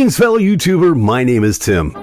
Greetings, fellow YouTuber. My name is Tim.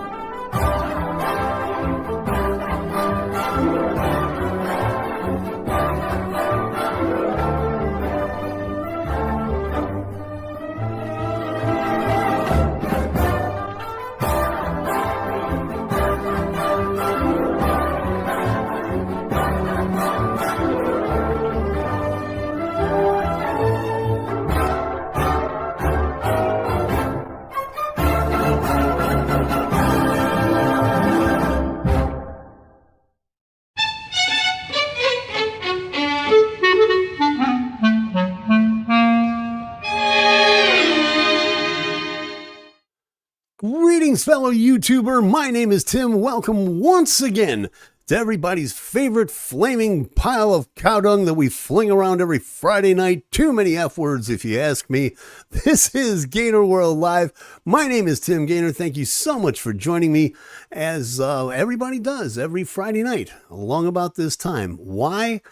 Greetings, fellow YouTuber. My name is Tim. Welcome once again to everybody's favorite flaming pile of cow dung that we fling around every Friday night. Too many F words, if you ask me. This is GainerWorld Live. My name is Tim Gainer. Thank you so much for joining me, as everybody does every Friday night along about this time. Why?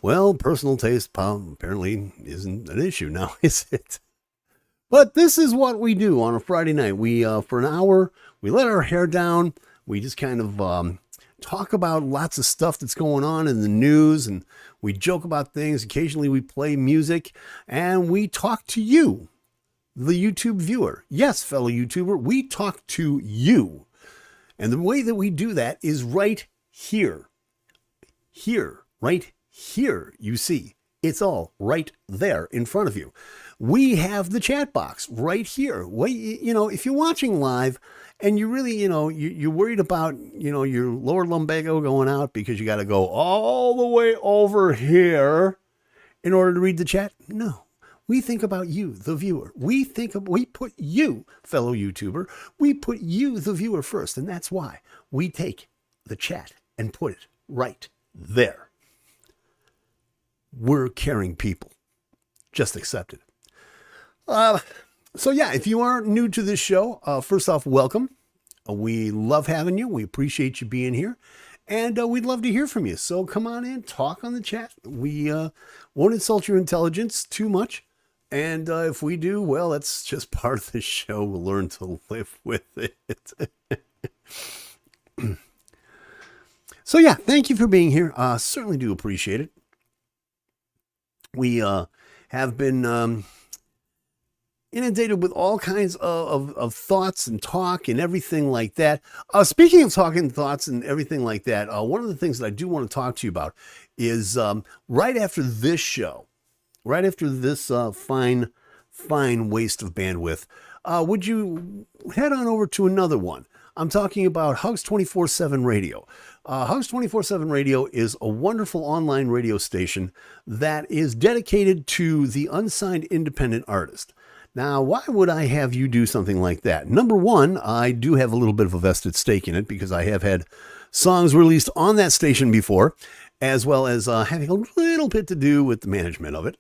Well, personal taste apparently isn't an issue now, is it? But this is what we do on a Friday night. We, for an hour, we let our hair down. We just kind of talk about lots of stuff that's going on in the news, and we joke about things. Occasionally we play music, and we talk to you, the YouTube viewer. Yes, fellow YouTuber, we talk to you. And the way that we do that is right here. Here, right here, you see. It's all right there in front of you. We have the chat box right here. Well, you know, if you're watching live and you really, you're worried about, your lower lumbago going out because you got to go all the way over here in order to read the chat. No, we think about you, the viewer. We put you, fellow YouTuber, we put you, the viewer, first. And that's why we take the chat and put it right there. We're caring people. Just accept it. So yeah, if you are new to this show, first off, welcome. We love having you. We appreciate you being here, and we'd love to hear from you. So come on in, talk on the chat. We won't insult your intelligence too much, and if we do, well, that's just part of the show. We'll learn to live with it. So yeah, thank you for being here. Certainly do appreciate it. We have been inundated with all kinds of thoughts and talk and everything like that. Speaking of talking thoughts and everything like that, one of the things that I do want to talk to you about is right after this show, right after this fine waste of bandwidth, would you head on over to another one? I'm talking about Hugs 24/7 Radio. Hugs 24/7 Radio is a wonderful online radio station that is dedicated to the unsigned independent artist. Now, why would I have you do something like that? Number one, I do have a little bit of a vested stake in it because I have had songs released on that station before, as well as having a little bit to do with the management of it.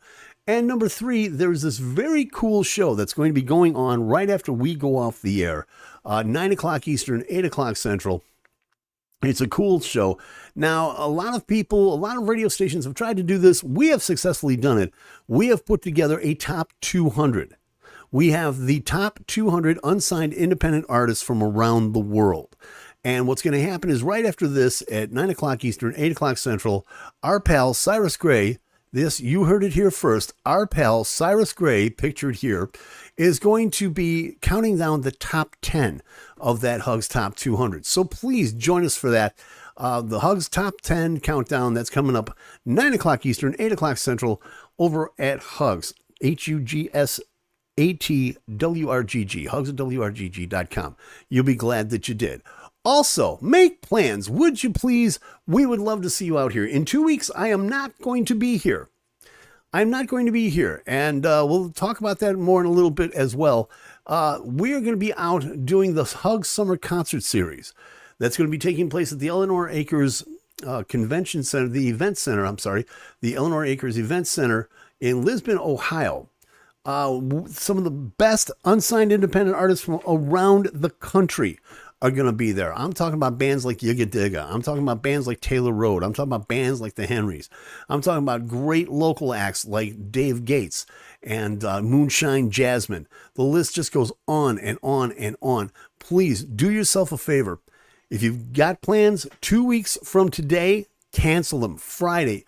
And number three, there's this very cool show that's going to be going on right after we go off the air, 9 o'clock Eastern, 8 o'clock Central. It's a cool show. Now, a lot of people, a lot of radio stations have tried to do this. We have successfully done it. We have put together a top 200. We have the top 200 unsigned independent artists from around the world. And what's going to happen is right after this at 9 o'clock Eastern, 8 o'clock Central, our pal Cyrus Gray, this, you heard it here first, our pal Cyrus Gray, pictured here, is going to be counting down the top 10 of that Hugs Top 200. So please join us for that. The Hugs Top 10 countdown, that's coming up 9 o'clock Eastern, 8 o'clock Central, over at Hugs, HUGS ATWRGG, hugswrgg.com. You'll be glad that you did. Also, make plans, would you please? We would love to see you out here. In 2 weeks, I am not going to be here. I'm not going to be here, and we'll talk about that more in a little bit as well. We're going to be out doing the Hug Summer Concert Series. That's going to be taking place at the Eleanor Acres Convention Center, the Eleanor Acres Event Center in Lisbon, Ohio. Some of the best unsigned independent artists from around the country are going to be there. I'm talking about bands like Yiga Digga. I'm talking about bands like Taylor Road. I'm talking about bands like the Henrys. I'm talking about great local acts like Dave Gates and Moonshine Jasmine. The list just goes on and on and on. Please do yourself a favor. If you've got plans 2 weeks from today, cancel them. Friday,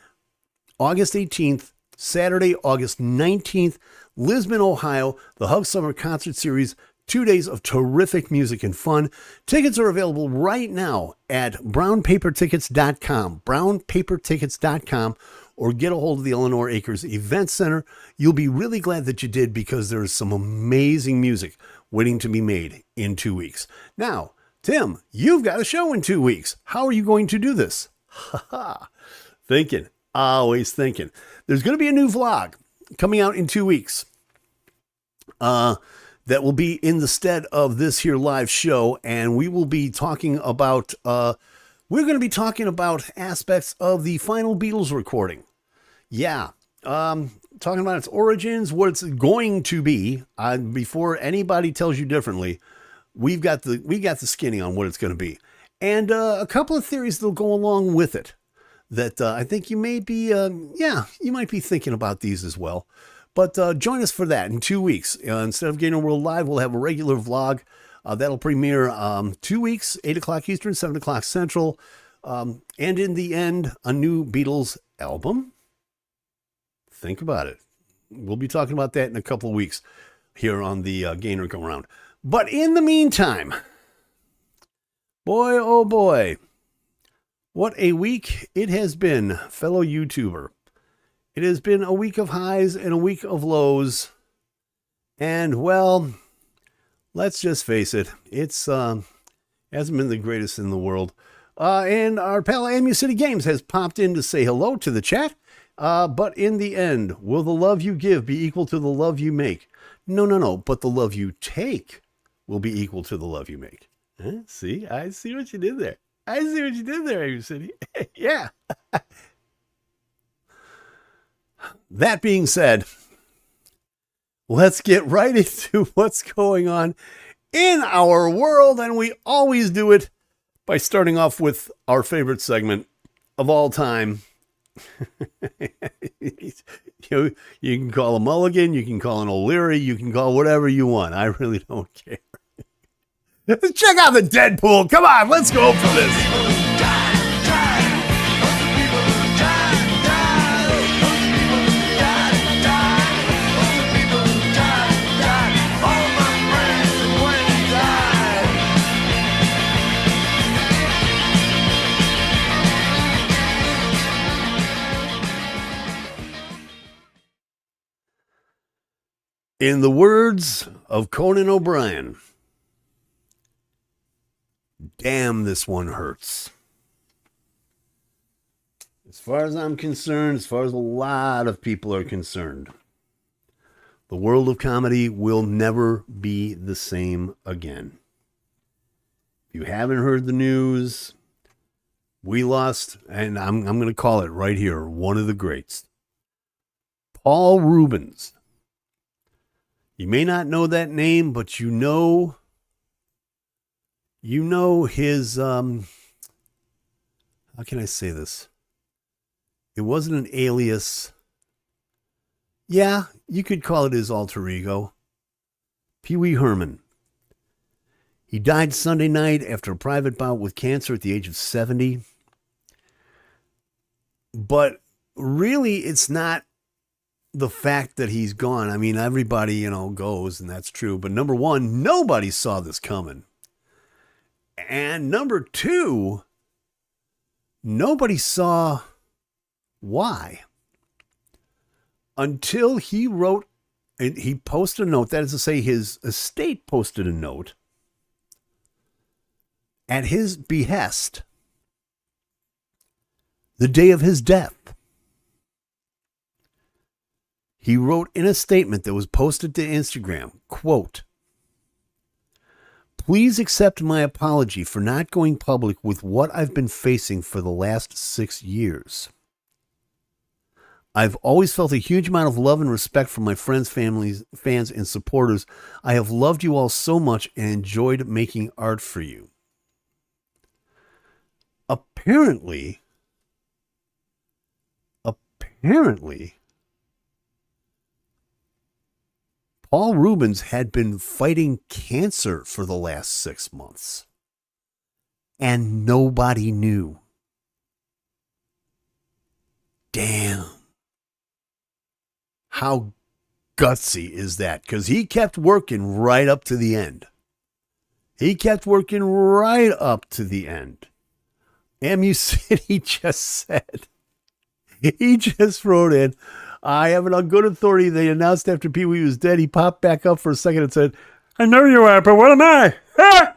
August 18th, Saturday, August 19th, Lisbon, Ohio, the Hug Summer Concert Series, 2 days of terrific music and fun. Tickets are available right now at brownpapertickets.com, brownpapertickets.com, or get a hold of the Eleanor Acres Event Center. You'll be really glad that you did, because there is some amazing music waiting to be made in 2 weeks. Now, Tim, you've got a show in 2 weeks. How are you going to do this? Thinking, always thinking. There's going to be a new vlog coming out in 2 weeks. That will be in the stead of this here live show, and we will be talking about aspects of the final Beatles recording. Yeah, talking about its origins, what it's going to be. Before anybody tells you differently, we got the skinny on what it's going to be, and a couple of theories that'll go along with it. That I think you may be, you might be thinking about these as well. But join us for that in 2 weeks. Instead of GainerWorld Live, we'll have a regular vlog that'll premiere 2 weeks, 8 o'clock Eastern, 7 o'clock Central. And in the end, a new Beatles album. Think about it. We'll be talking about that in a couple of weeks here on the Gainer Go Round. But in the meantime, boy, oh boy, what a week it has been, fellow YouTuber. It has been a week of highs and a week of lows. And, well, let's just face it. It's hasn't been the greatest in the world. And our pal Amu City Games has popped in to say hello to the chat. But in the end, will the love you give be equal to the love you make? No. But the love you take will be equal to the love you make. Huh? See? I see what you did there. Amu City. Yeah. That being said, let's get right into what's going on in our world. And we always do it by starting off with our favorite segment of all time. You can call a mulligan, you can call an O'Leary, you can call whatever you want. I really don't care. Check out the Deadpool. Come on, let's go for this. In the words of Conan O'Brien, damn, this one hurts. As far as I'm concerned, as far as a lot of people are concerned, the world of comedy will never be the same again. If you haven't heard the news, we lost, and I'm going to call it right here, one of the greats. Paul Reubens. You may not know that name, but you know his, how can I say this? It wasn't an alias. Yeah, you could call it his alter ego. Pee Wee Herman. He died Sunday night after a private bout with cancer at the age of 70. But really, it's not the fact that he's gone. I mean, everybody, goes, and that's true. But number one, nobody saw this coming. And number two, nobody saw why. Until he wrote, and he posted a note, that is to say, his estate posted a note at his behest the day of his death. He wrote in a statement that was posted to Instagram, quote, "Please accept my apology for not going public with what I've been facing for the last 6 years. I've always felt a huge amount of love and respect from my friends, families, fans, and supporters. I have loved you all so much and enjoyed making art for you." Apparently, Paul Reubens had been fighting cancer for the last 6 months. And nobody knew. Damn. How gutsy is that? Because he kept working right up to the end. He kept working right up to the end. MU City just said, he just wrote in, I have it on good authority. They announced after Pee Wee was dead, he popped back up for a second and said, I know you are, but what am I? Ah!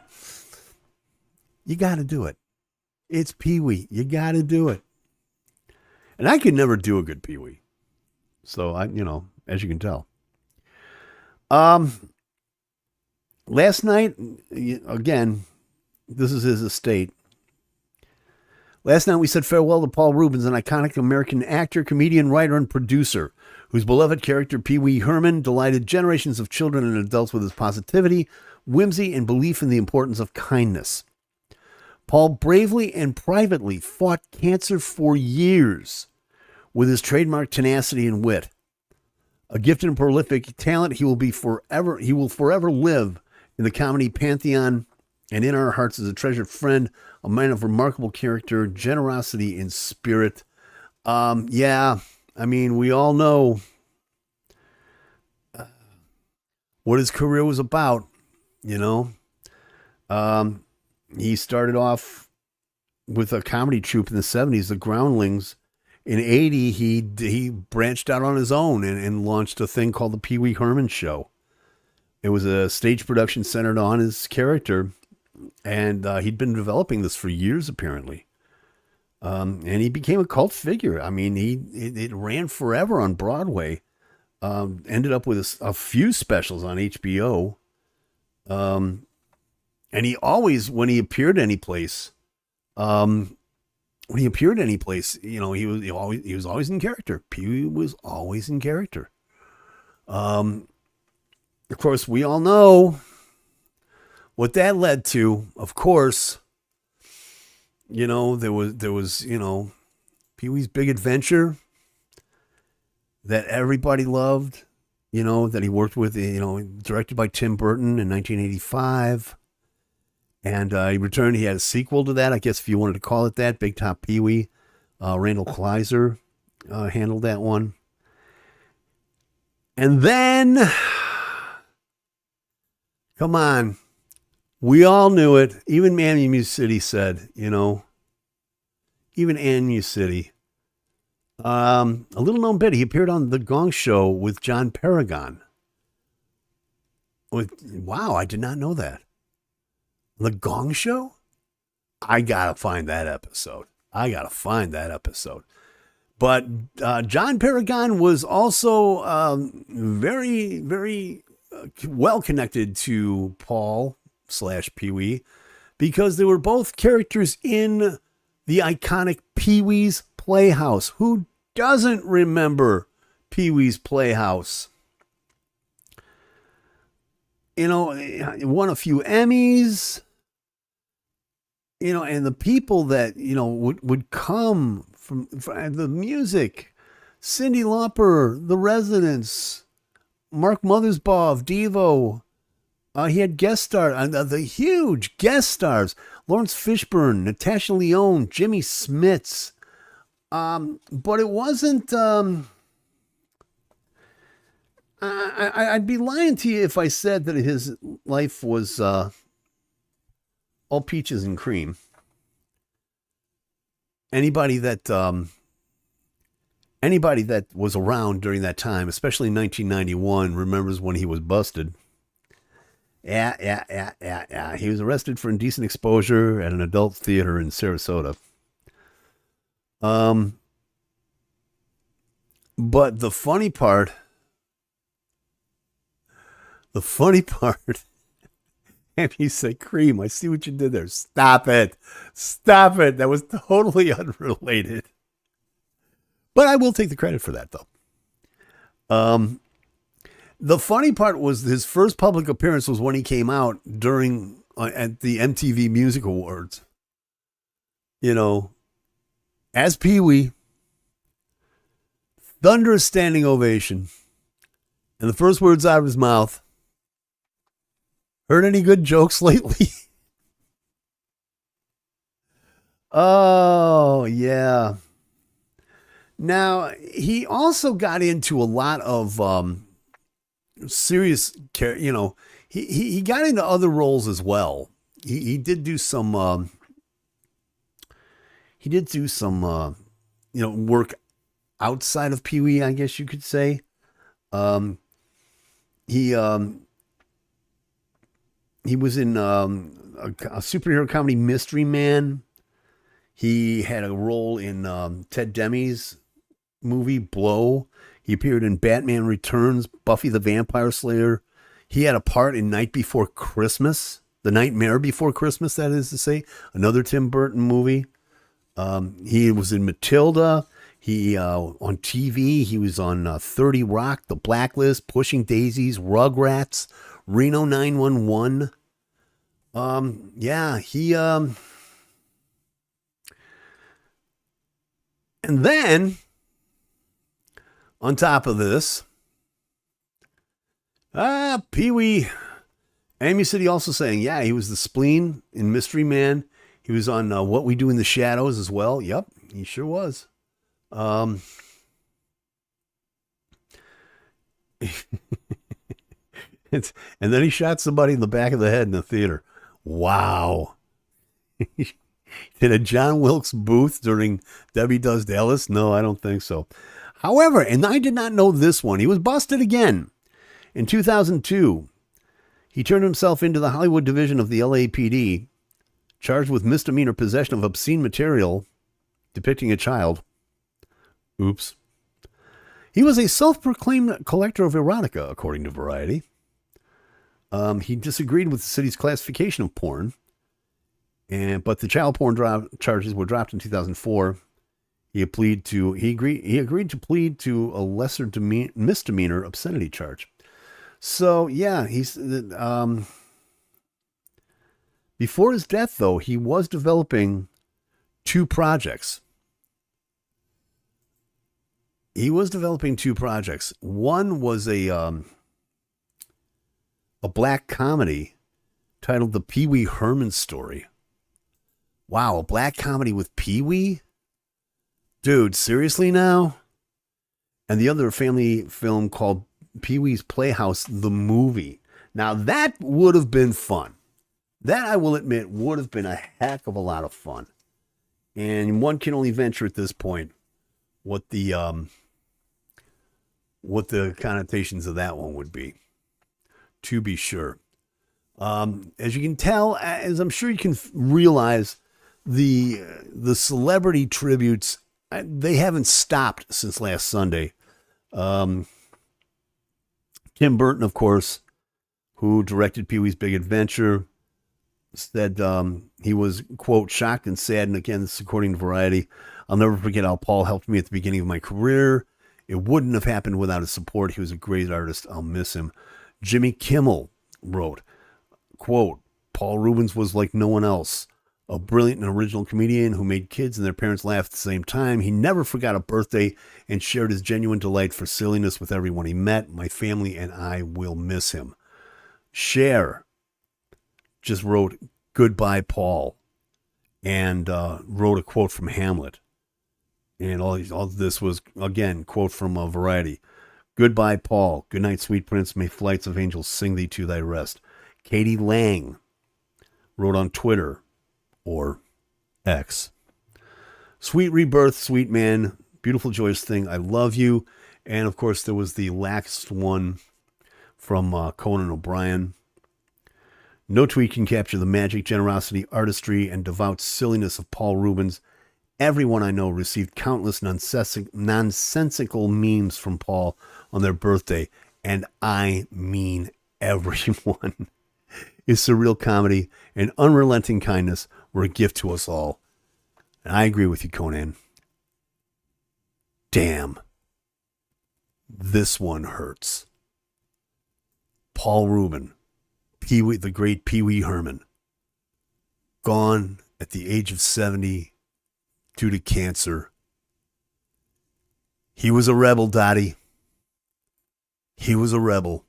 You got to do it. It's Pee Wee. You got to do it. And I could never do a good Pee Wee. So, as you can tell. Last night, again, this is his estate. Last night we said farewell to Paul Reubens, an iconic American actor, comedian, writer, and producer, whose beloved character Pee Wee Herman delighted generations of children and adults with his positivity, whimsy, and belief in the importance of kindness. Paul bravely and privately fought cancer for years with his trademark tenacity and wit. A gifted and prolific talent, he will forever live in the comedy pantheon and in our hearts as a treasured friend, a man of remarkable character, generosity, and spirit. We all know what his career was about, He started off with a comedy troupe in the 70s, the Groundlings. In 80, he branched out on his own and launched a thing called the Pee Wee Herman Show. It was a stage production centered on his character, and he'd been developing this for years, apparently. And he became a cult figure. I mean, it ran forever on Broadway. Ended up with a few specials on HBO. And he always, when he appeared any place, he was always in character. Pee Wee was always in character. Of course, we all know what that led to. Of course, there was Pee Wee's Big Adventure that everybody loved. That he worked with. Directed by Tim Burton in 1985. And he returned. He had a sequel to that, I guess, if you wanted to call it that. Big Top Pee Wee. Randall Kleiser handled that one. And then, come on, we all knew it. Even MU City said, even MU City. A little known bit. He appeared on The Gong Show with John Paragon. Wow, I did not know that. The Gong Show? I gotta find that episode. But John Paragon was also very, very well connected to Paul / Pee Wee, because they were both characters in the iconic Pee Wee's Playhouse. Who doesn't remember Pee Wee's Playhouse? Won a few Emmys. And the people that, would come from the music, Cyndi Lauper, The Residents, Mark Mothersbaugh, Devo. He had guest stars, the huge guest stars, Lawrence Fishburne, Natasha Lyonne, Jimmy Smits. But it wasn't, I'd be lying to you if I said that his life was all peaches and cream. Anybody that was around during that time, especially in 1991, remembers when he was busted. Yeah. He was arrested for indecent exposure at an adult theater in Sarasota. But the funny part, and you say cream. I see what you did there. Stop it. That was totally unrelated. But I will take the credit for that, though. The funny part was his first public appearance was when he came out during at the MTV Music Awards. As Pee Wee, thunderous standing ovation. And the first words out of his mouth, heard any good jokes lately? Oh, yeah. Now, he also got into a lot of serious, he got into other roles as well. He did do some, work outside of Pee-wee, I guess you could say. He was in a superhero comedy, Mystery Man. He had a role in Ted Demi's movie, Blow. He appeared in Batman Returns, Buffy the Vampire Slayer. He had a part in Night Before Christmas, The Nightmare Before Christmas, that is to say, another Tim Burton movie. He was in Matilda. He on TV, he was on 30 Rock, The Blacklist, Pushing Daisies, Rugrats, Reno 911. And then, on top of this, Pee-wee, Amy City also saying, yeah, he was the spleen in Mystery Man. He was on What We Do in the Shadows as well. Yep, he sure was. And then he shot somebody in the back of the head in the theater. Wow. Did a John Wilkes Booth during Debbie Does Dallas? No, I don't think so. However, and I did not know this one, he was busted again. In 2002, he turned himself into the Hollywood division of the LAPD, charged with misdemeanor possession of obscene material depicting a child. Oops. He was a self-proclaimed collector of erotica, according to Variety. He disagreed with the city's classification of porn, but the child porn charges were dropped in 2004. He agreed to plead to a lesser misdemeanor obscenity charge. So yeah, he's before his death, though, he was developing two projects. One was a black comedy titled The Pee-wee Herman Story. Wow, a black comedy with Pee-wee? Dude, seriously now? And the other family film called Pee-wee's Playhouse, the movie. Now, that would have been fun. That, I will admit, would have been a heck of a lot of fun. And one can only venture at this point what the connotations of that one would be, to be sure. As you can tell, as I'm sure you can realize, the celebrity tributes, they haven't stopped since last Sunday. Tim Burton, of course, who directed Pee-wee's Big Adventure, said he was, quote, shocked and saddened. Again, this is according to Variety. I'll never forget how Paul helped me at the beginning of my career. It wouldn't have happened without his support. He was a great artist. I'll miss him. Jimmy Kimmel wrote, quote, Paul Rubens was like no one else. A brilliant and original comedian who made kids and their parents laugh at the same time. He never forgot a birthday and shared his genuine delight for silliness with everyone he met. My family and I will miss him. Cher just wrote Goodbye, Paul, and wrote a quote from Hamlet. And all this was, again, quote from Variety. Goodbye, Paul. Good night, sweet prince. May flights of angels sing thee to thy rest. Katie Lang wrote on Twitter, or X. Sweet rebirth, sweet man. Beautiful, joyous thing. I love you. And, of course, there was the last one from Conan O'Brien. No tweet can capture the magic, generosity, artistry, and devout silliness of Paul Rubens. Everyone I know received countless nonsensical memes from Paul on their birthday. And I mean everyone. His surreal comedy and unrelenting kindness were a gift to us all. And I agree with you, Conan. Damn. This one hurts. Paul Rubin, Pee-wee, the great Pee-wee Herman, gone at the age of 70 due to cancer. He was a rebel, Dottie. He was a rebel,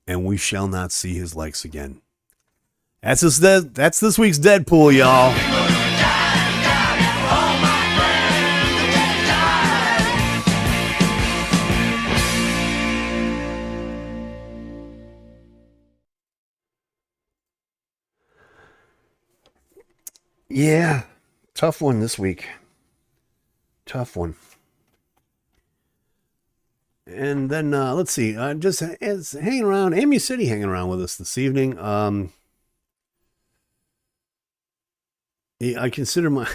and we shall not see his likes again. That's this week's Deadpool, y'all. Yeah, tough one this week. Tough one. And then let's see, just it's hanging around, Amy City hanging around with us this evening. I consider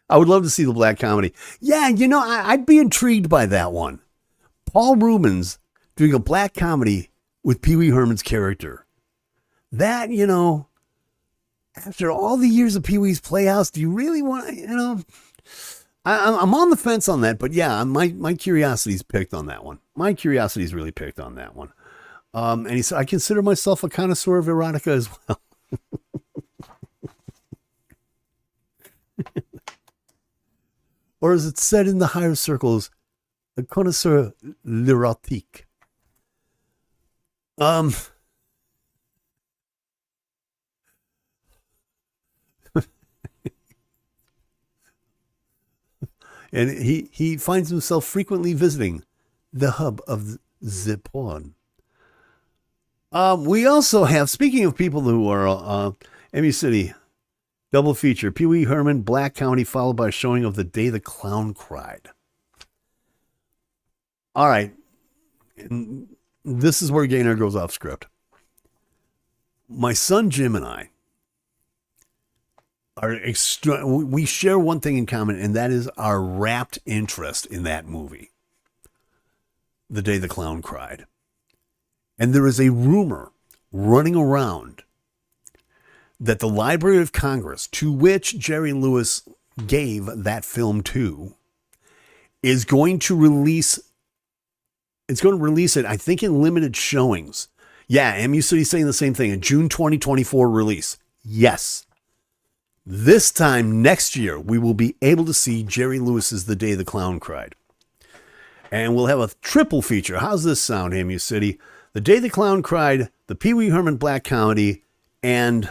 I would love to see the black comedy. Yeah, I'd be intrigued by that one. Paul Rubens doing a black comedy with Pee Wee Herman's character. That, after all the years of Pee Wee's Playhouse, do you really want to, I'm on the fence on that, but yeah, my curiosity's picked on that one. My curiosity's really picked on that one. And he said, I consider myself a connoisseur of erotica as well. Or as it's said in the higher circles, a connoisseur l'érotique. And he finds himself frequently visiting the hub of the porn. We also have, speaking of people who are Amy City, double feature, Pee Wee Herman, black comedy, followed by a showing of The Day the Clown Cried. All right. And this is where Gainer goes off script. My son Jim and I we share one thing in common, and that is our rapt interest in that movie, The Day the Clown Cried. And there is a rumor running around that the Library of Congress, to which Jerry Lewis gave that film to, is going to release it, I think, in limited showings. Yeah, MU City saying the same thing, a June 2024 release. Yes. This time next year, we will be able to see Jerry Lewis's The Day the Clown Cried. And we'll have a triple feature. How's this sound, MU City? The Day the Clown Cried, the Pee Wee Herman black comedy, and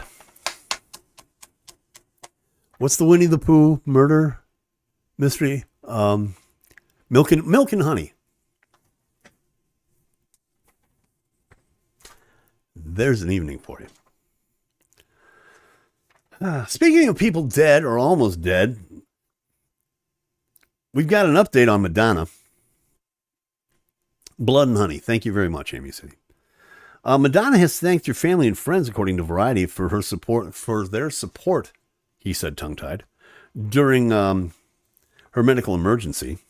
what's the Winnie the Pooh murder mystery? Milk and Honey. There's an evening for you. Speaking of people dead or almost dead, we've got an update on Madonna. Blood and Honey. Thank you very much, Amy City. Madonna has thanked your family and friends, according to Variety, for their support, he said tongue-tied, during her medical emergency.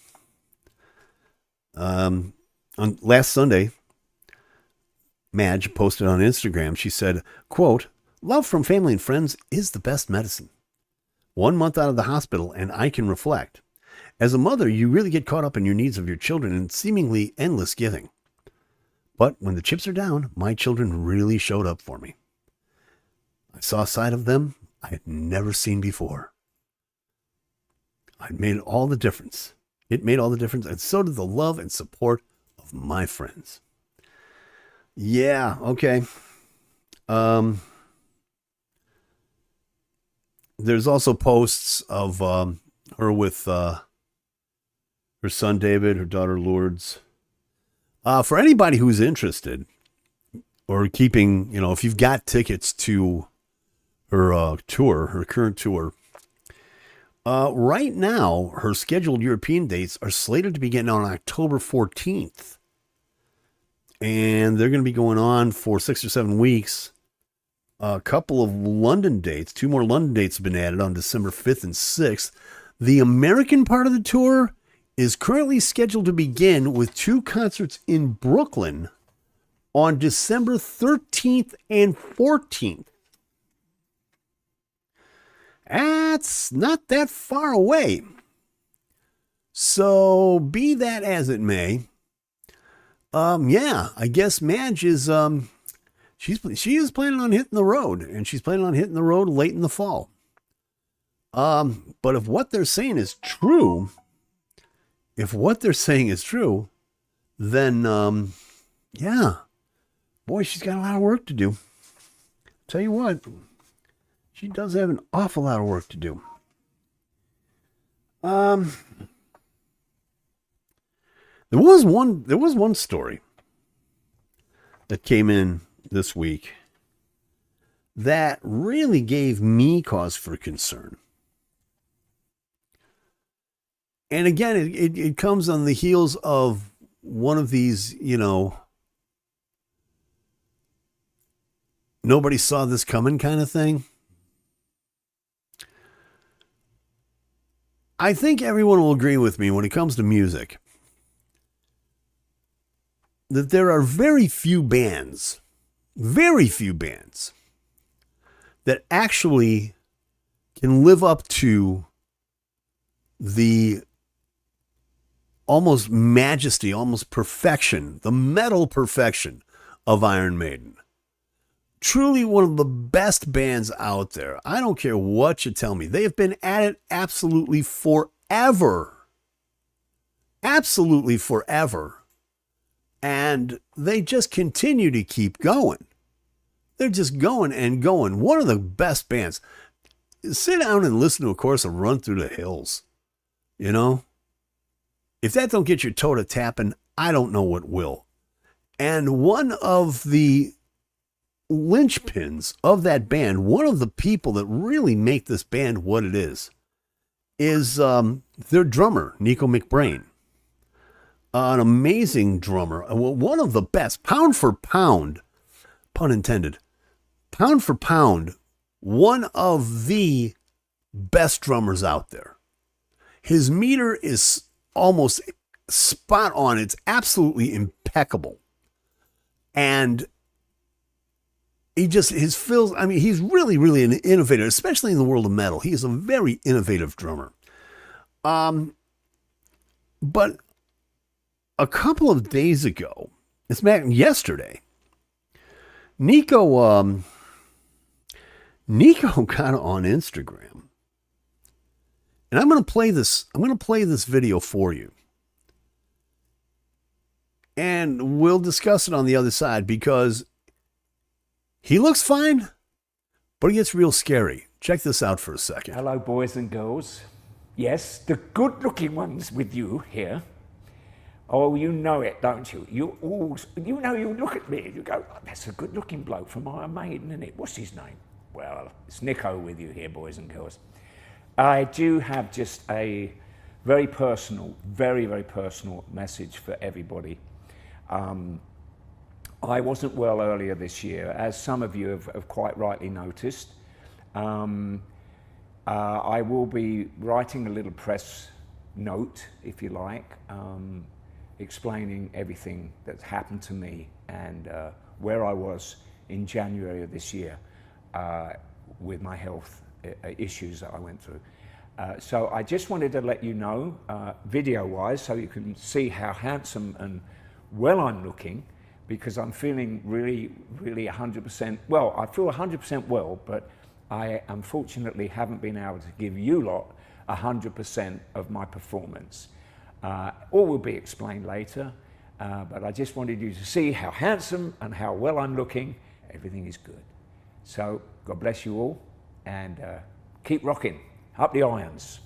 On last Sunday, Madge posted on Instagram, she said, quote, "Love from family and friends is the best medicine. 1 month out of the hospital, and I can reflect. As a mother, you really get caught up in your needs of your children and seemingly endless giving. But when the chips are down, my children really showed up for me. I saw a side of them I had never seen before. It made all the difference. And so did the love and support of my friends." Yeah, okay. There's also posts of her with her son David, her daughter Lourdes. For anybody who's interested or keeping, if you've got tickets to her tour, her current tour, right now her scheduled European dates are slated to begin on October 14th. And they're going to be going on for 6 or 7 weeks. A couple of London dates, 2 more London dates have been added on December 5th and 6th. The American part of the tour is currently scheduled to begin with 2 concerts in Brooklyn on December 13th and 14th. That's not that far away. So be that as it may, I guess Madge is she is planning on hitting the road, and she's planning on hitting the road late in the fall. But if what they're saying is true, then, yeah, boy, she's got a lot of work to do. Tell you what, she does have an awful lot of work to do. There was one story that came in this week that really gave me cause for concern. And again, it comes on the heels of one of these, nobody saw this coming kind of thing. I think everyone will agree with me when it comes to music that there are very few bands that actually can live up to the almost majesty, almost perfection, the metal perfection of Iron Maiden. Truly one of the best bands out there. I don't care what you tell me. They have been at it absolutely forever. Absolutely forever. And they just continue to keep going. They're just going and going. One of the best bands. Sit down and listen to a chorus of Run Through the Hills. If that don't get your toe to tapping, I don't know what will. And one of the linchpins of that band, one of the people that really make this band what it is their drummer, Nico McBrain. An amazing drummer. One of the best, pound for pound, pun intended, pound for pound, one of the best drummers out there. His meter is almost spot on. It's absolutely impeccable. And his fills, he's really, really an innovator, especially in the world of metal. He is a very innovative drummer. But a couple of days ago, it's back yesterday, Nico got on Instagram. And I'm going to play this video for you. And we'll discuss it on the other side because he looks fine, but he gets real scary. Check this out for a second. Hello, boys and girls. Yes, the good-looking ones with you here. Oh, you know it, don't you? You look at me and you go, oh, that's a good-looking bloke from Iron Maiden, isn't it? What's his name? Well, it's Nico with you here, boys and girls. I do have just a very personal, very, very personal message for everybody. I wasn't well earlier this year, as some of you have quite rightly noticed. I will be writing a little press note, if you like, explaining everything that's happened to me and where I was in January of this year with my health issues that I went through. So I just wanted to let you know, video-wise, so you can see how handsome and well I'm looking, because I'm feeling really, really 100%, well, I feel 100% well, but I unfortunately haven't been able to give you lot 100% of my performance. All will be explained later, but I just wanted you to see how handsome and how well I'm looking. Everything is good. So God bless you all, and keep rocking. Up the irons.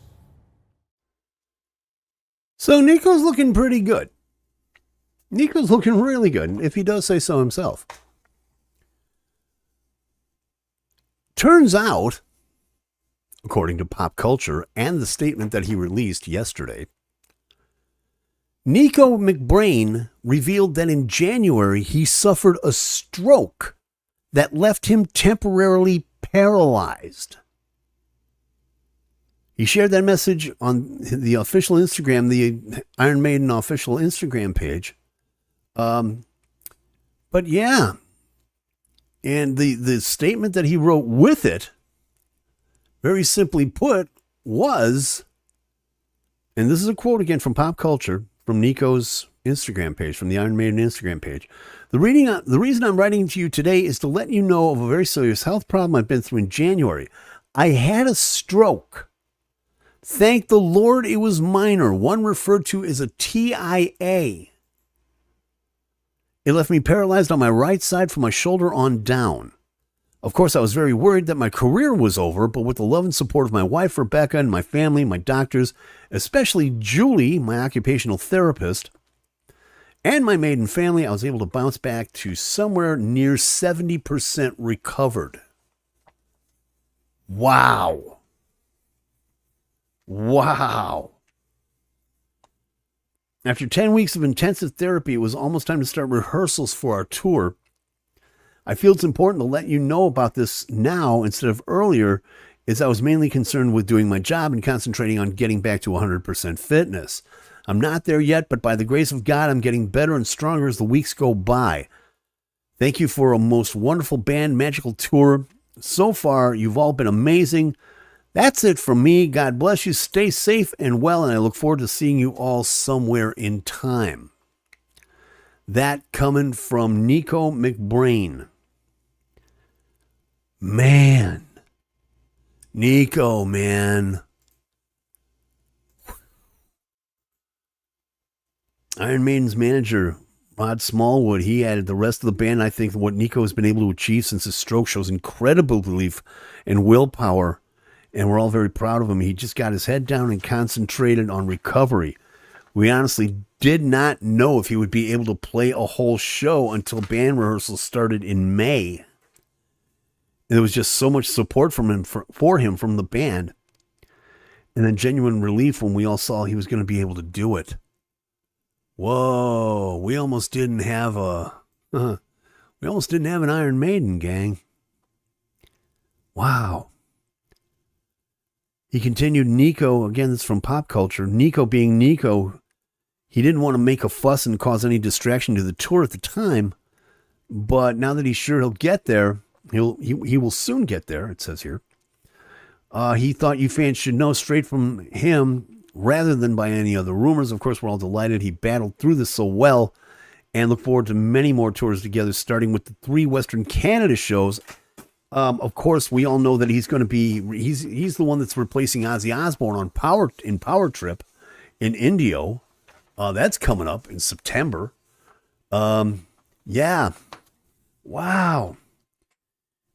So Nico's looking pretty good. Nico's looking really good, if he does say so himself. Turns out, according to pop culture and the statement that he released yesterday, Nico McBrain revealed that in January he suffered a stroke that left him temporarily paralyzed. He shared that message on the official Instagram, the Iron Maiden official Instagram page. But yeah, and the statement that he wrote with it, very simply put, was, and this is a quote again from pop culture, from Nico's Instagram page, from the Iron Maiden Instagram page. The reason I'm writing to you today is to let you know of a very serious health problem I've been through in January. I had a stroke. Thank the Lord it was minor, one referred to as a TIA. It left me paralyzed on my right side from my shoulder on down. Of course, I was very worried that my career was over, but with the love and support of my wife, Rebecca, and my family, my doctors, especially Julie, my occupational therapist, and my maiden family, I was able to bounce back to somewhere near 70% recovered. Wow. Wow. After 10 weeks of intensive therapy, it was almost time to start rehearsals for our tour. I feel it's important to let you know about this now instead of earlier, as I was mainly concerned with doing my job and concentrating on getting back to 100% fitness. I'm not there yet, but by the grace of God, I'm getting better and stronger as the weeks go by. Thank you for a most wonderful band, magical tour. So far, you've all been amazing. That's it from me. God bless you. Stay safe and well, and I look forward to seeing you all somewhere in time. That coming from Nico McBrain. Man. Nico, man. Iron Maiden's manager, Rod Smallwood, he added the rest of the band. I think what Nico has been able to achieve since his stroke shows incredible belief and willpower, and we're all very proud of him. He just got his head down and concentrated on recovery. We honestly did not know if he would be able to play a whole show until band rehearsals started in May. There was just so much support from him for him from the band, and then genuine relief when we all saw he was going to be able to do it. Whoa, we almost didn't have an Iron Maiden, gang. Wow. He continued, Nico, again, this is from Pop Culture. Nico being Nico, he didn't want to make a fuss and cause any distraction to the tour at the time, but now that he's sure he'll get there, he will soon get there, it says here. He thought you fans should know straight from him rather than by any other rumors. Of course, we're all delighted he battled through this so well and look forward to many more tours together, starting with the 3 Western Canada shows. Of course, we all know that he's going to be, he's the one that's replacing Ozzy Osbourne on Power Trip in Indio. That's coming up in September. Yeah. Wow.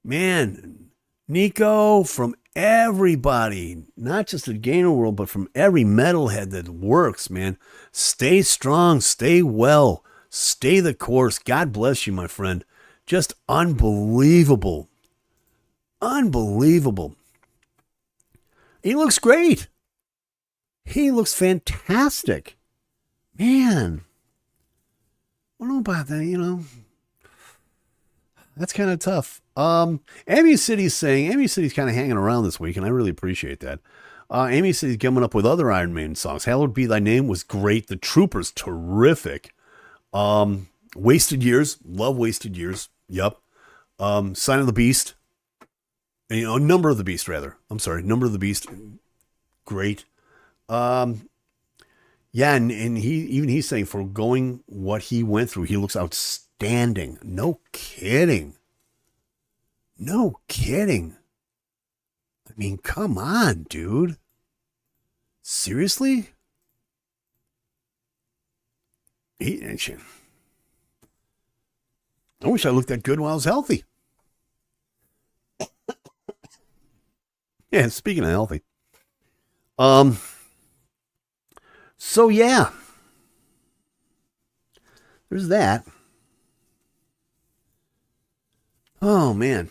Man, Nico, from everybody, not just at GainerWorld, but from every metalhead that works, man. Stay strong, stay well, stay the course. God bless you, my friend. Just unbelievable. Unbelievable. He looks great. He looks fantastic. Man. I don't know about that, you know. That's kind of tough. Amy City's kind of hanging around this week, and I really appreciate that. Amy City's coming up with other Iron Maiden songs. Hallowed Be Thy Name was great. The Troopers, terrific. Wasted Years, love Wasted Years. Yep. Sign of the Beast. And, you know, Number of the Beast, rather. I'm sorry, Number of the Beast, great. Yeah, and he's saying for going what he went through, he looks outstanding. No kidding. No kidding. I mean, come on, dude. Seriously? I wish I looked that good while I was healthy. Yeah, speaking of healthy. So yeah. There's that. Oh, man.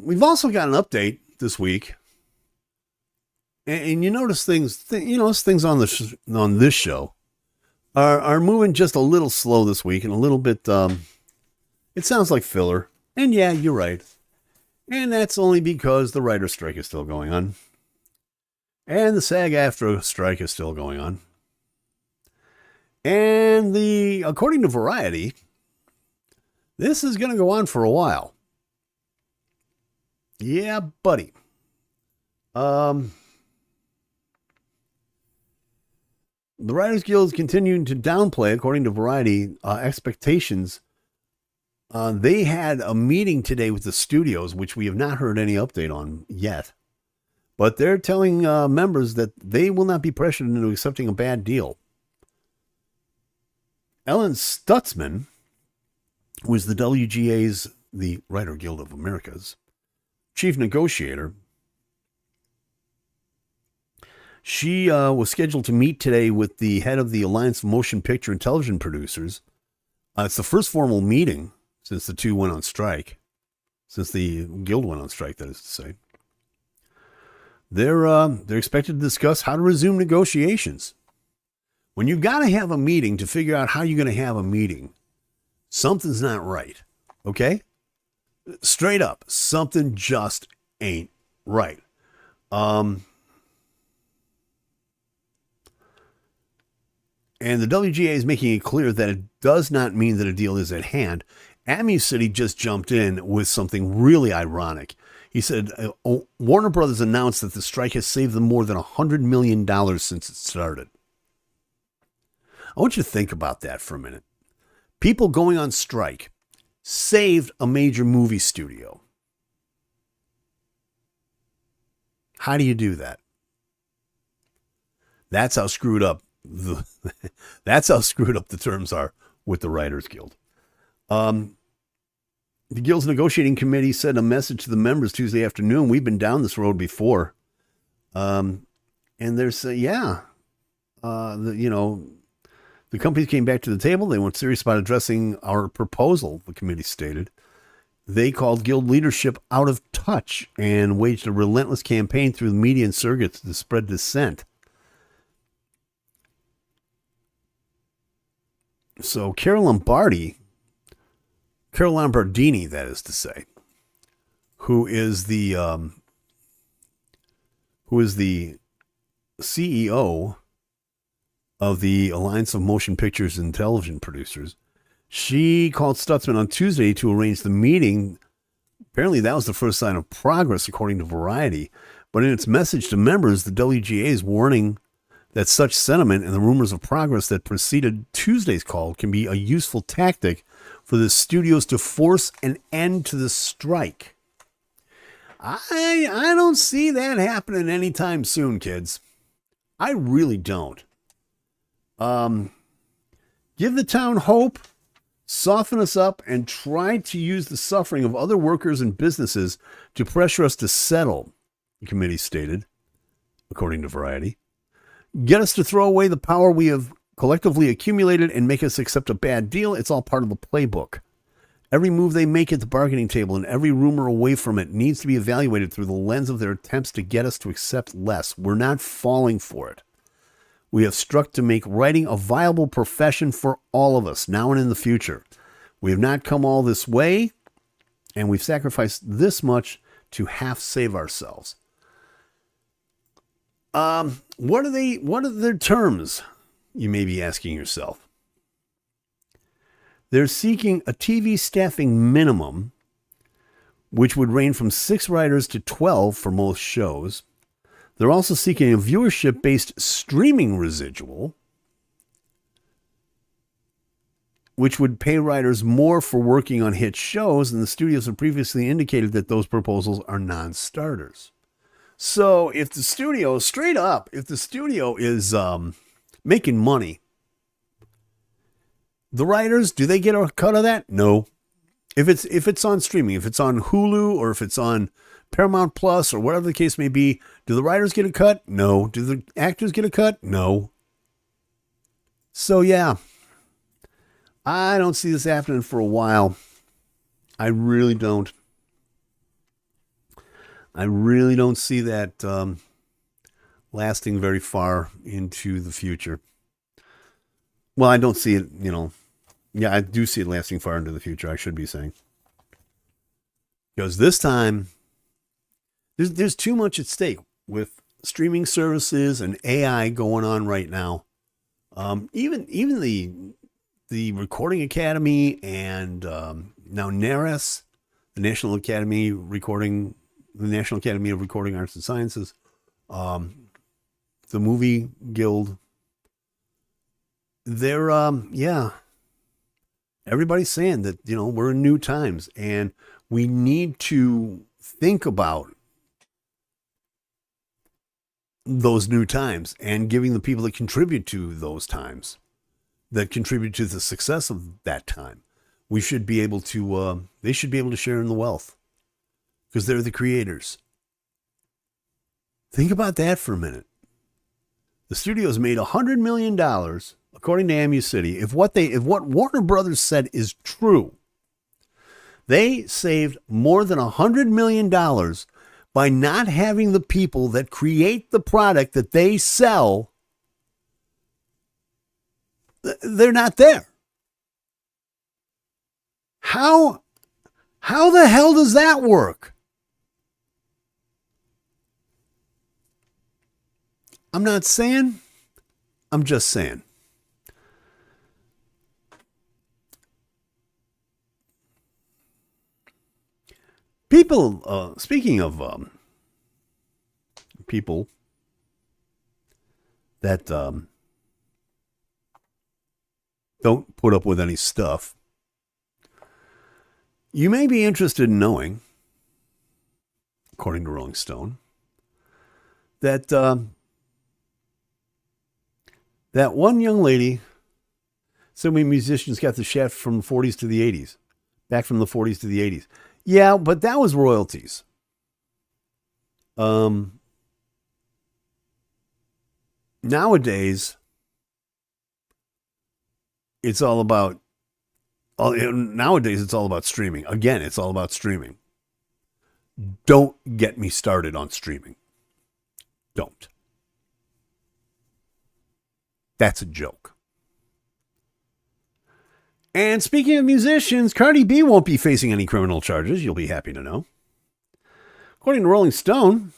We've also got an update this week. And you notice things on this show are moving just a little slow this week and a little bit, it sounds like filler. And yeah, you're right. And that's only because the writer's strike is still going on. And the SAG-AFTRA strike is still going on. And according to Variety, this is going to go on for a while. Yeah, buddy. The Writers Guild is continuing to downplay, according to Variety, expectations. They had a meeting today with the studios, which we have not heard any update on yet. But they're telling members that they will not be pressured into accepting a bad deal. Ellen Stutzman, who is the WGA's, the Writer Guild of America's, chief negotiator, she was scheduled to meet today with the head of the Alliance of Motion Picture and Television Producers. It's the first formal meeting since the two went on strike, since the guild went on strike, that is to say. They're expected to discuss how to resume negotiations. When you've got to have a meeting to figure out how you're going to have a meeting, something's not right, okay? Straight up, something just ain't right. And the WGA is making it clear that it does not mean that a deal is at hand. Amu City just jumped in with something really ironic. He said, Warner Brothers announced that the strike has saved them more than $100 million since it started. I want you to think about that for a minute. People going on strike saved a major movie studio. How do you do that? That's how screwed up that's how screwed up the terms are with the Writers Guild. The Guild's negotiating committee sent a message to the members Tuesday afternoon. We've been down this road before. And there's, the companies came back to the table. They weren't serious about addressing our proposal, the committee stated. They called Guild leadership out of touch and waged a relentless campaign through the media and surrogates to spread dissent. So Carol Lombardini, that is to say, who is the CEO of the Alliance of Motion Pictures and Television Producers, she called Stutzman on Tuesday to arrange the meeting. Apparently that was the first sign of progress, according to Variety. But in its message to members, the WGA is warning that such sentiment and the rumors of progress that preceded Tuesday's call can be a useful tactic for the studios to force an end to the strike. I don't see that happening anytime soon, kids. I really don't. Give the town hope, soften us up, and try to use the suffering of other workers and businesses to pressure us to settle, the committee stated, according to Variety. Get us to throw away the power we have collectively accumulated and make us accept a bad deal. It's all part of the playbook. Every move they make at the bargaining table and every rumor away from it needs to be evaluated through the lens of their attempts to get us to accept less. We're not falling for it. We have struck to make writing a viable profession for all of us, now and in the future. We have not come all this way, and we've sacrificed this much to half save ourselves. What are their terms? You may be asking yourself. They're seeking a TV staffing minimum, which would range from 6 writers to 12 for most shows. They're also seeking a viewership-based streaming residual, which would pay writers more for working on hit shows, and the studios have previously indicated that those proposals are non-starters. So if the studio, straight up, if the studio is making money, the writers, do they get a cut of that? No. If it's on streaming, if it's on Hulu or if it's on Paramount Plus or whatever the case may be, do the writers get a cut? No. Do the actors get a cut? No. So yeah, I don't see this happening for a while. I really don't. I really don't see that lasting very far into the future. Well, I don't see it, Yeah, I do see it lasting far into the future, I should be saying. Because this time, there's too much at stake with streaming services and AI going on right now. Even the Recording Academy and now NARAS, the National Academy of Recording Arts and Sciences, the Movie Guild. They're everybody's saying that we're in new times and we need to think about those new times and giving the people that contribute to those times, that contribute to the success of that time. We should be able to, they should be able to share in the wealth because they're the creators. Think about that for a minute. The studios made $100 million, according to Amu City. If what Warner Brothers said is true, they saved more than $100 million by not having the people that create the product that they sell. They're not there. How the hell does that work? I'm not saying, I'm just saying. People, speaking of people that don't put up with any stuff, you may be interested in knowing, according to Rolling Stone, that that one young lady, so many musicians got the shaft from the 40s to the 80s, back from the 40s to the 80s. Yeah, but that was royalties. Nowadays, it's all about streaming. Again, it's all about streaming. Don't get me started on streaming. Don't. That's a joke. And speaking of musicians, Cardi B won't be facing any criminal charges, you'll be happy to know. According to Rolling Stone,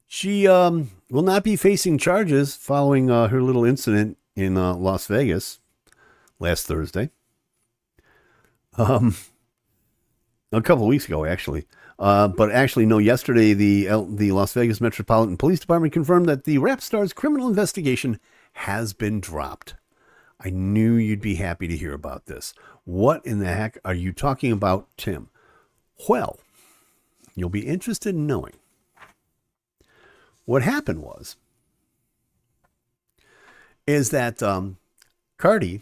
she will not be facing charges following her little incident in Las Vegas last Thursday. A couple of weeks ago, actually. But actually, no, yesterday the Las Vegas Metropolitan Police Department confirmed that the rap star's criminal investigation has been dropped. I knew you'd be happy to hear about this. What in the heck are you talking about, Tim? Well, you'll be interested in knowing. What happened is that Cardi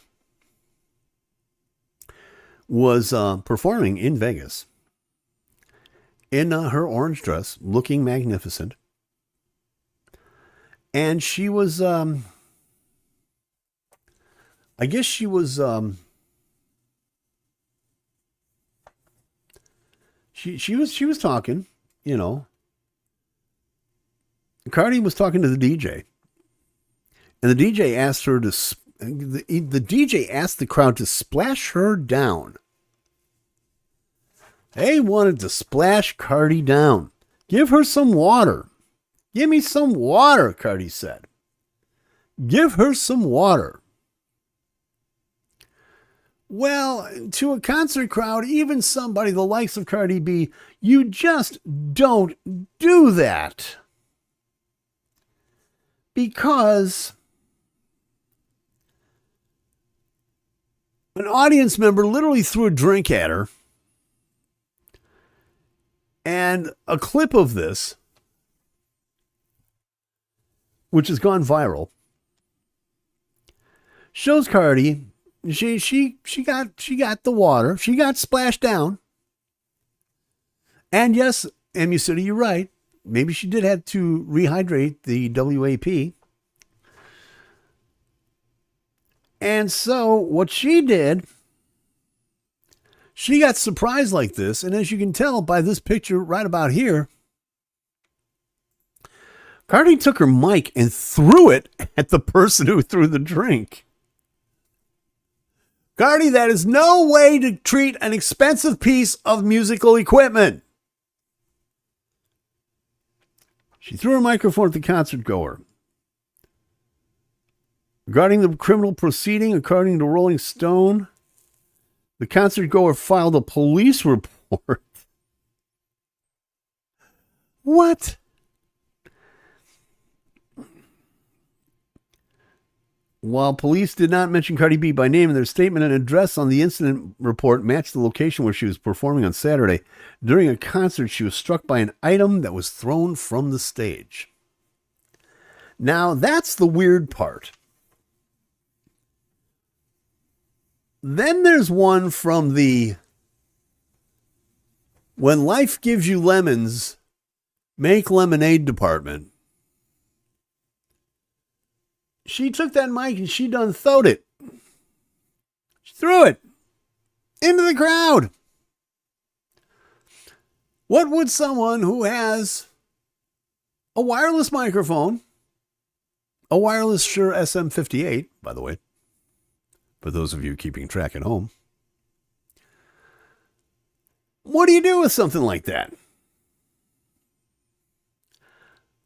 was performing in Vegas in her orange dress, looking magnificent. And she was, I guess she was, she was talking, you know. Cardi was talking to the DJ. And the DJ asked her to, the DJ asked the crowd to splash her down. They wanted to splash Cardi down. Give her some water. Give me some water, Cardi said. Give her some water. Well, to a concert crowd, even somebody the likes of Cardi B, you just don't do that. Because an audience member literally threw a drink at her. And a clip of this, which has gone viral, shows Cardi. She got the water. She got splashed down. And yes, Amu City, you're right. Maybe she did have to rehydrate the WAP. And so what she did, she got surprised like this. And as you can tell by this picture right about here, Cardi took her mic and threw it at the person who threw the drink. Cardi, that is no way to treat an expensive piece of musical equipment. She threw her microphone at the concert goer. Regarding the criminal proceeding, according to Rolling Stone, the concert goer filed a police report. What? While police did not mention Cardi B by name in their statement, and address on the incident report matched the location where she was performing on Saturday. During a concert, she was struck by an item that was thrown from the stage. Now, that's the weird part. Then there's one from the When Life Gives You Lemons, Make Lemonade department. She took that mic and she done throwed it. She threw it into the crowd. What would someone who has a wireless microphone, a wireless Shure SM58, by the way, for those of you keeping track at home, what do you do with something like that?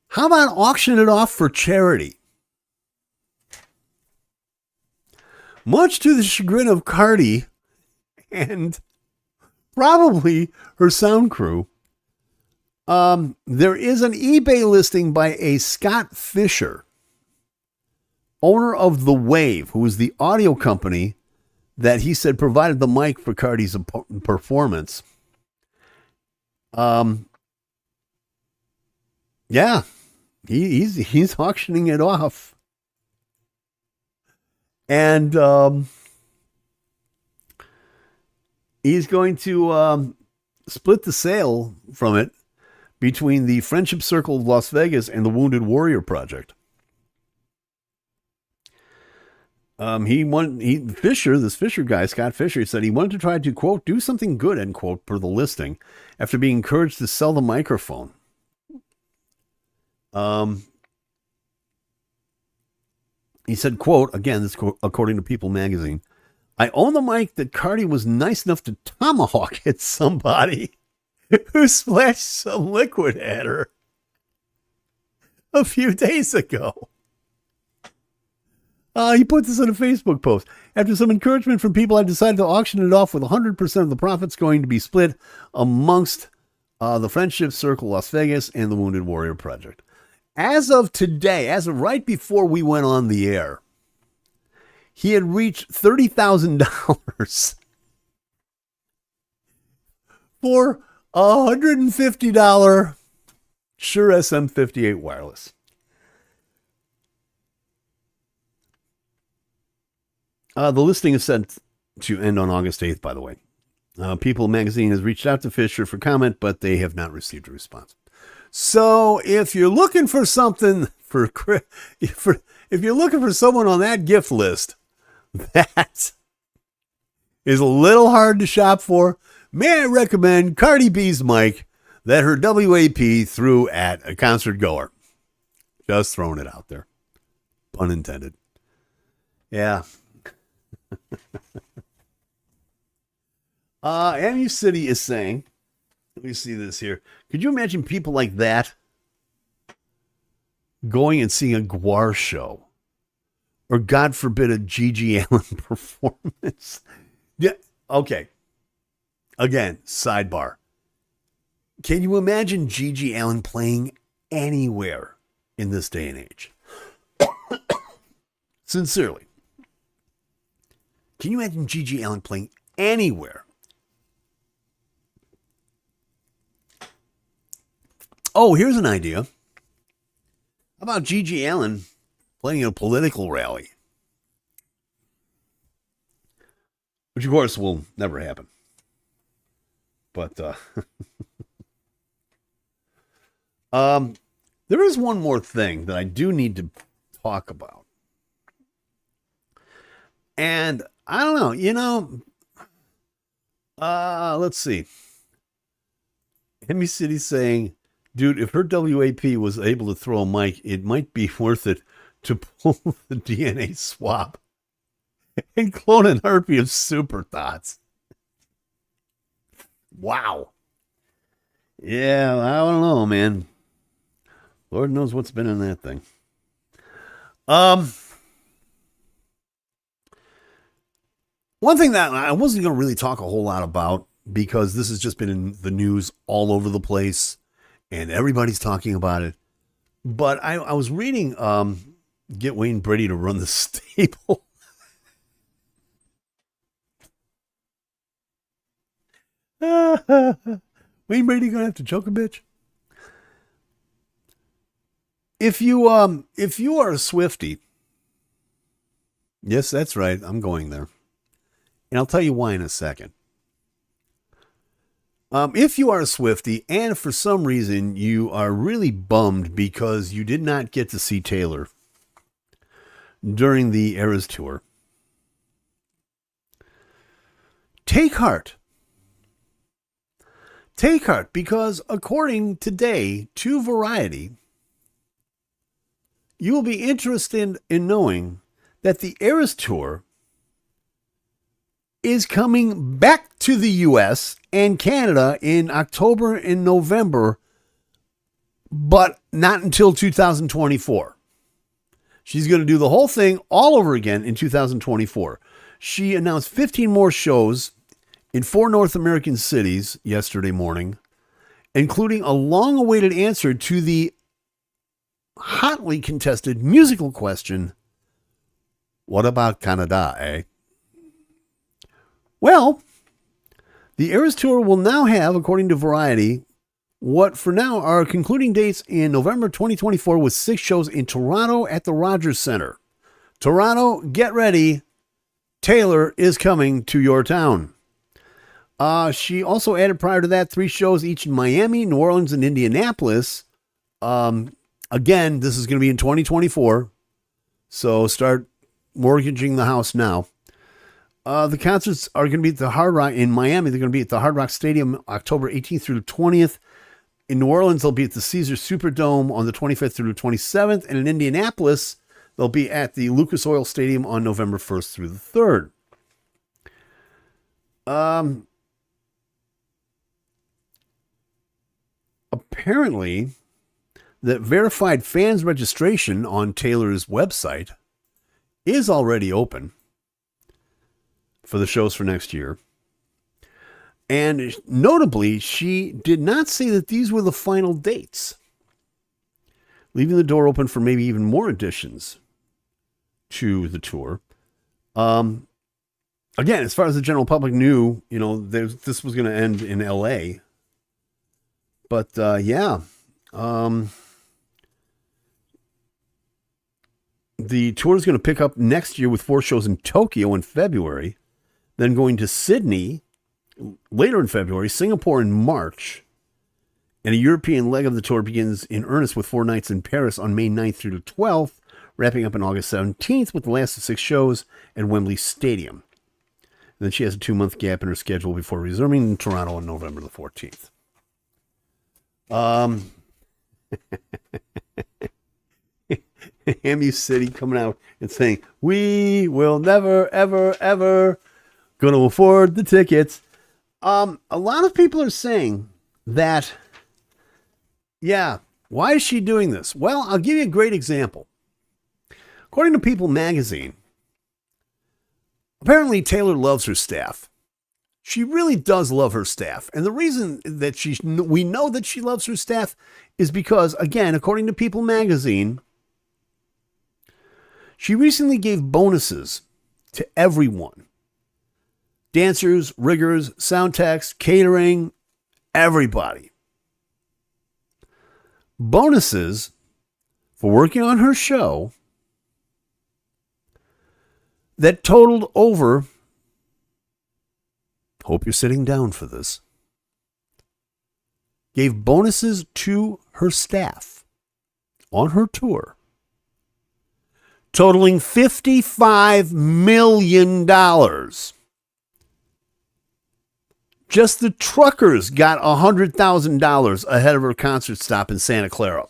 How about auction it off for charity? Much to the chagrin of Cardi and probably her sound crew, there is an eBay listing by a Scott Fisher, owner of The Wave, who is the audio company that he said provided the mic for Cardi's performance. Yeah, he's auctioning it off. And he's going to split the sale from it between the Friendship Circle of Las Vegas and the Wounded Warrior Project. This Fisher guy, Scott Fisher, said he wanted to try to, quote, do something good, end quote, per the listing, after being encouraged to sell the microphone. He said, quote, again, this according to People magazine, I own the mic that Cardi was nice enough to tomahawk at somebody who splashed some liquid at her a few days ago. He put this in a Facebook post. After some encouragement from people, I decided to auction it off with 100% of the profits going to be split amongst the Friendship Circle Las Vegas and the Wounded Warrior Project. As of today, as of right before we went on the air, he had reached $30,000 for a $150 Shure SM58 wireless. The listing is set to end on August 8th, by the way. People magazine has reached out to Fisher for comment, but they have not received a response. So if you're looking for something if you're looking for someone on that gift list, that is a little hard to shop for, may I recommend Cardi B's mic that her WAP threw at a concert goer. Just throwing it out there. Pun intended. Yeah. MU City is saying, let me see this here. Could you imagine people like that going and seeing a Gwar show? Or, God forbid, a Gigi Allen performance? Yeah. Okay. Again, sidebar. Can you imagine Gigi Allen playing anywhere in this day and age? Sincerely. Can you imagine Gigi Allen playing anywhere? Oh, here's an idea. How about Gigi Allen playing a political rally? Which, of course, will never happen. But there is one more thing that I do need to talk about. And I don't know, let's see. Emmy City saying, dude, if her WAP was able to throw a mic, it might be worth it to pull the DNA swab and clone an harpy of super thoughts. Wow. Yeah, I don't know, man. Lord knows what's been in that thing. One thing that I wasn't going to really talk a whole lot about, because this has just been in the news all over the place and everybody's talking about it. But I was reading Get Wayne Brady to Run the Stable. Wayne Brady going to have to choke a bitch? If you are a Swiftie, yes, that's right, I'm going there. And I'll tell you why in a second. If you are a Swiftie and for some reason you are really bummed because you did not get to see Taylor during the Eras Tour, take heart. Take heart, because according today to Variety, you will be interested in knowing that the Eras Tour is coming back to the U.S. and Canada in October and November, but not until 2024. She's going to do the whole thing all over again in 2024. She announced 15 more shows in 4 North American cities yesterday morning, including a long-awaited answer to the hotly contested musical question, what about Canada, eh? Well, the Eras Tour will now have, according to Variety, what for now are concluding dates in November 2024 with 6 shows in Toronto at the Rogers Centre. Toronto, get ready. Taylor is coming to your town. She also added prior to that 3 shows each in Miami, New Orleans, and Indianapolis. Again, this is going to be in 2024, so start mortgaging the house now. The concerts are going to be at the Hard Rock in Miami. They're going to be at the Hard Rock Stadium October 18th through the 20th. In New Orleans, they'll be at the Caesars Superdome on the 25th through the 27th. And in Indianapolis, they'll be at the Lucas Oil Stadium on November 1st through the 3rd. Apparently, that verified fans registration on Taylor's website is already open for the shows for next year. And notably, she did not say that these were the final dates, leaving the door open for maybe even more additions to the tour. Again, as far as the general public knew, this was going to end in LA. But yeah, the tour is going to pick up next year with 4 shows in Tokyo in February, then going to Sydney later in February, Singapore in March, and a European leg of the tour begins in earnest with 4 nights in Paris on May 9th through the 12th, wrapping up on August 17th with the last of 6 shows at Wembley Stadium. And then she has a 2-month gap in her schedule before resuming in Toronto on November the 14th. Hamu City coming out and saying, we will never, ever, ever going to afford the tickets. A lot of people are saying that, yeah, why is she doing this? Well, I'll give you a great example. According to People magazine, apparently Taylor loves her staff. She really does love her staff. And the reason that we know that she loves her staff is because, again, according to People magazine, she recently gave bonuses to everyone. Dancers, riggers, sound techs, catering, everybody. Bonuses for working on her show that totaled over, hope you're sitting down for this, gave bonuses to her staff on her tour totaling $55 million. Just the truckers got $100,000 ahead of her concert stop in Santa Clara.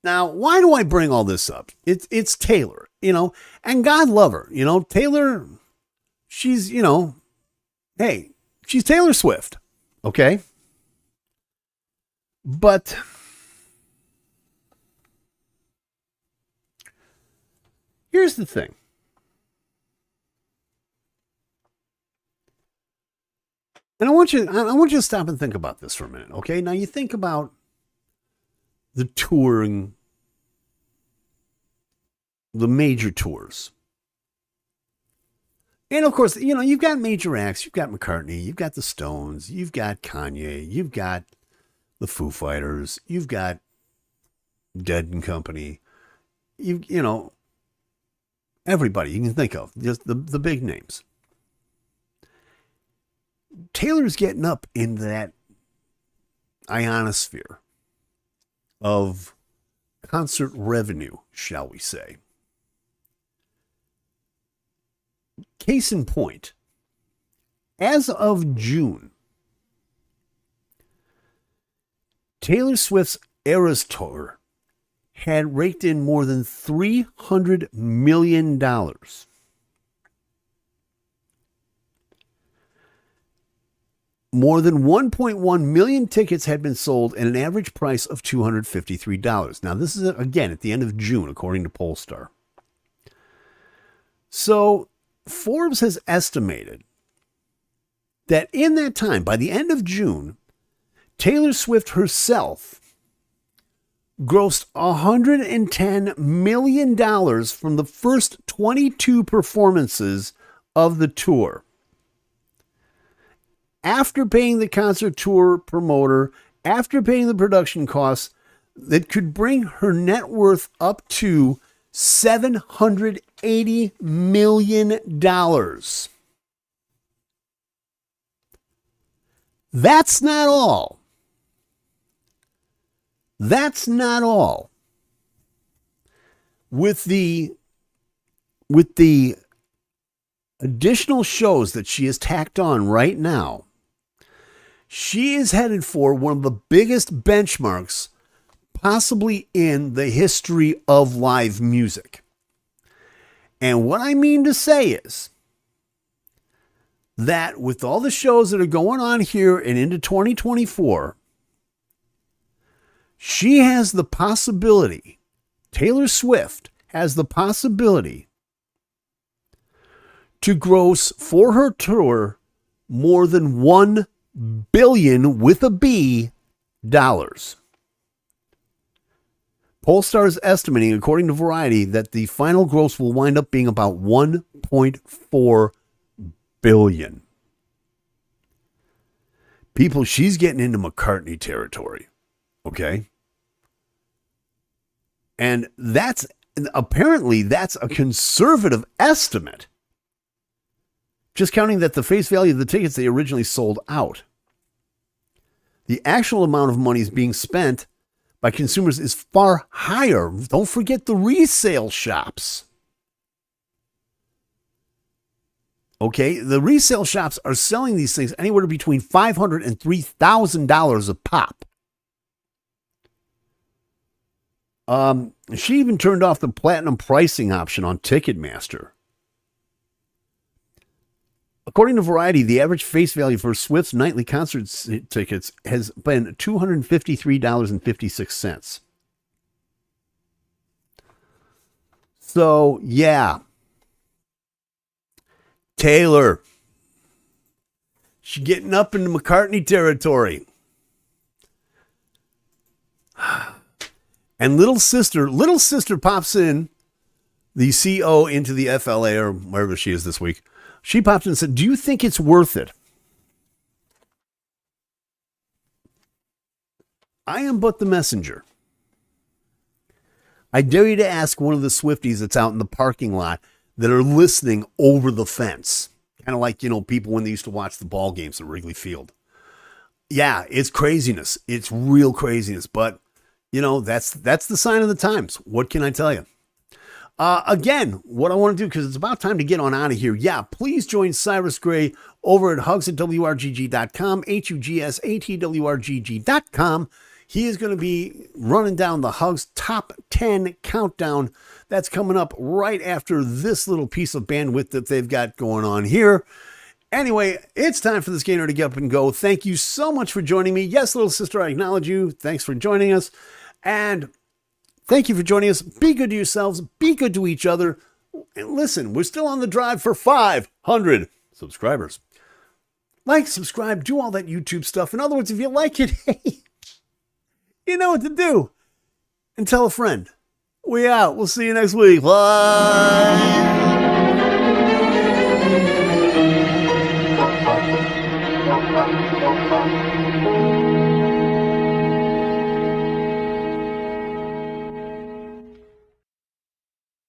Now, why do I bring all this up? It's Taylor, and God love her. Taylor, she's, hey, she's Taylor Swift, okay? But here's the thing. And I want you to stop and think about this for a minute, okay? Now you think about the touring, the major tours. And of course, you've got major acts. You've got McCartney, you've got the Stones, you've got Kanye, you've got the Foo Fighters, you've got Dead and Company, you know, everybody you can think of, just the big names. Taylor's getting up in that ionosphere of concert revenue, shall we say. Case in point, as of June, Taylor Swift's Eras Tour had raked in more than $300 million. More than 1.1 million tickets had been sold at an average price of $253. Now, this is, again, at the end of June, according to Pollstar. So, Forbes has estimated that in that time, by the end of June, Taylor Swift herself grossed $110 million from the first 22 performances of the tour. After paying the concert tour promoter, after paying the production costs, that could bring her net worth up to $780 million. That's not all. That's not all. With the additional shows that she has tacked on right now, she is headed for one of the biggest benchmarks possibly in the history of live music. And what I mean to say is that with all the shows that are going on here and into 2024, she has the possibility, Taylor Swift has the possibility to gross for her tour more than $1 billion with a B dollars. Pollstar is estimating, according to Variety, that the final gross will wind up being about $1.4 billion. People, she's getting into McCartney territory. Okay? And apparently that's a conservative estimate. Just counting that the face value of the tickets they originally sold out. The actual amount of money is being spent by consumers is far higher. Don't forget the resale shops. Okay, the resale shops are selling these things anywhere between $500 and $3,000 a pop. She even turned off the platinum pricing option on Ticketmaster. According to Variety, the average face value for Swift's nightly concert tickets has been $253.56. So, yeah. Taylor. She's getting up into McCartney territory. And little sister pops in, the CO into the FLA or wherever she is this week. She popped in and said, "Do you think it's worth it?" I am but the messenger. I dare you to ask one of the Swifties that's out in the parking lot that are listening over the fence. Kind of like, people when they used to watch the ball games at Wrigley Field. Yeah, it's craziness. It's real craziness. But, that's the sign of the times. What can I tell you? Again, what I want to do, because it's about time to get on out of here. Yeah, please join Cyrus Gray over at hugs@wrgg.com, hugsatwrgg.com. He is going to be running down the Hugs Top 10 Countdown. That's coming up right after this little piece of bandwidth that they've got going on here. Anyway, it's time for this Gainer to get up and go. Thank you so much for joining me. Yes, little sister, I acknowledge you. Thanks for joining us. And thank you for joining us. Be good to yourselves. Be good to each other. And listen, we're still on the drive for 500 subscribers. Like, subscribe, do all that YouTube stuff. In other words, if you like it, hey, you know what to do. And tell a friend. We out. We'll see you next week. Bye. Thank you.